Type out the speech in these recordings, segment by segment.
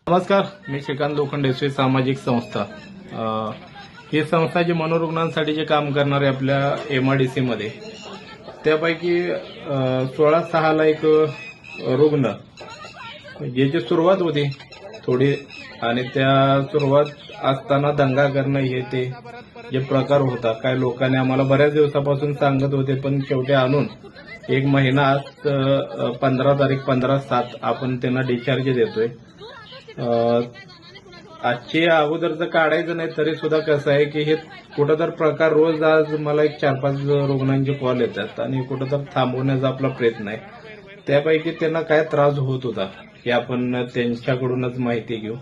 नमस्कार, मी श्रीकांत लोखंडे, श्री सामाजिक संस्था. ही संस्था जी मनोरुग्णांसाठी जे काम करणारे आपल्या MIDC मध्ये, त्यापैकी 16-6 एक रुग्ण याची सुरुवात होती थोडी, आणि त्या सुरुवात असताना दंगा करणं हे ते जे प्रकार होता, काय लोकांनी आम्हाला बऱ्याच दिवसापासून सांगत होते, पण शेवटी आणून एक महिना आज 15 तारीख 15/7 आपण त्यांना डिस्चार्ज देतोय. आजची अगोदरचं काढायचं नाही तरी सुद्धा कसं आहे की हे कुठं तर प्रकार रोज आज मला एक 4-5 रुग्णांचे कॉल येतात आणि कुठं तर थांबवण्याचा आपला प्रयत्न आहे. त्यापैकी त्यांना काय त्रास होत होता हे आपण त्यांच्याकडूनच माहिती घेऊ.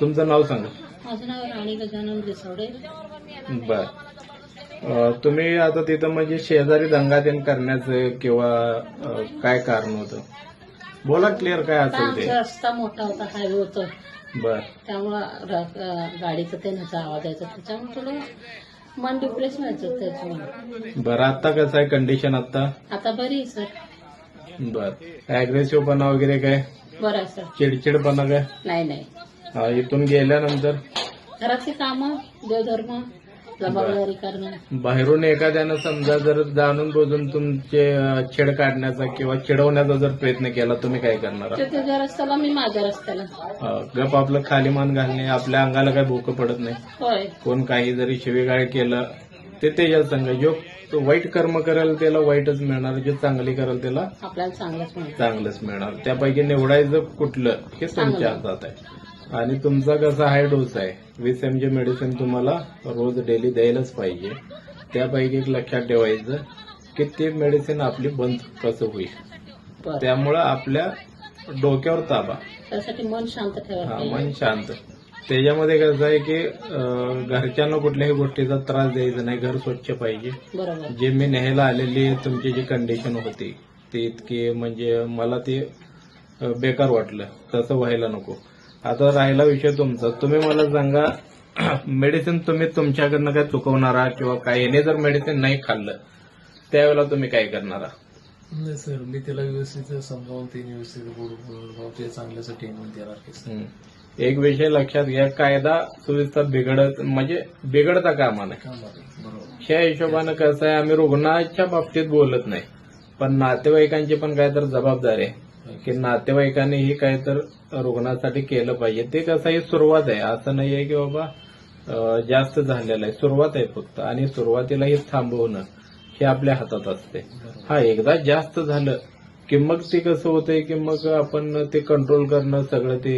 तुमचं नाव सांगा. माझं नाव राणी गजानन रिसोडे. बर, तुम्ही आता तिथं म्हणजे शेजारी दंगा त्यांनी करण्याचं किंवा काय कारण होतं? बोला, क्लिअर काय असेल ते. आमचा रस्ता मोठा होता, हायवे होतं, बर, त्यामुळं गाडीचं त्याचा आवाज यायचा, त्याच्यामुळे थोडं मन डिप्रेस व्हायचं त्याच्यामुळे. बरं. आता कसं आहे कंडिशन आता बरी आहे सर. बर, अग्रेसिव्हपणा वगैरे काय, बरं आहे सर. चिडचिडपणा काय? नाही. इथून गेल्यानंतर घरातली कामं, देवधर्म, जबाबदारी करणं. बाहेरून एखाद्यानं समजा जर जाणून बुजून तुमचे छेड काढण्याचा किंवा चिडवण्याचा जर प्रयत्न केला, तुम्ही काय करणार? तो त्याच्या रस्त्याला, मी माझ्या रस्त्याला. गप आपलं खाली मान घालणे, आपल्या अंगाला काय भोकं पडत नाही. होय. कोण काही जरी शिवीगाळ केलं ते त्याच्या संग, जो वाईट कर्म करेल त्याला वाईटच मिळणार, जे चांगली करेल त्याला आपल्याला चांगलंच मिळणार. त्यापैकी निवडायचं कुठलं हे तुमच्या हातात आहे. आणि तुमचा कसा हाय डोस आहे, 20 mg मेडिसिन तुम्हाला रोज डेली द्यायलाच पाहिजे. त्यापैकी एक लक्षात ठेवायचं की ते मेडिसिन आपली बंद कसं होईल. त्यामुळं आपल्या डोक्यावर ताबा, त्यासाठी मन शांत ठेवायचं. मन शांत. त्याच्यामध्ये कसं आहे की घरच्यांना कुठल्याही गोष्टीचा त्रास द्यायचा नाही. घर स्वच्छ पाहिजे. बरोबर. जे मी न्यायला आलेली तुमची जी कंडिशन होती ती इतकी म्हणजे मला ते बेकार वाटलं. तसं व्हायला नको. आता राहिला विषय तुमचा. तुम्ही मला सांगा, मेडिसिन तुम्ही तुमच्याकडनं काय चुकवणारा किंवा काय, याने जर मेडिसिन नाही खाल्लं त्यावेळेला तुम्ही काय करणारा? नाही सर, मी त्याला व्यवस्थित समजावून ते व्यवस्थित बोलून ते चांगल्यासाठी देणार. एक विषय लक्षात घ्या, कायदा सुव्यवस्था बिघडता कामा नये. ह्या हिशोबानं कसं आहे, आम्ही रुग्णाच्या बाबतीत बोलत नाही, पण नातेवाईकांची पण काय तर जबाबदारी आहे की नातेवाईकांनी ही काय तर रुग्णासाठी केलं पाहिजे. ते कसं, ही सुरुवात आहे, असं नाही आहे की बाबा जास्त झालेलं आहे. सुरुवात आहे फक्त, आणि सुरुवातीला हे थांबवणं हे आपल्या हातात असते. एकदा जास्त झालं की मग ते कसं होतंय की मग आपण ते कंट्रोल करणं सगळं ते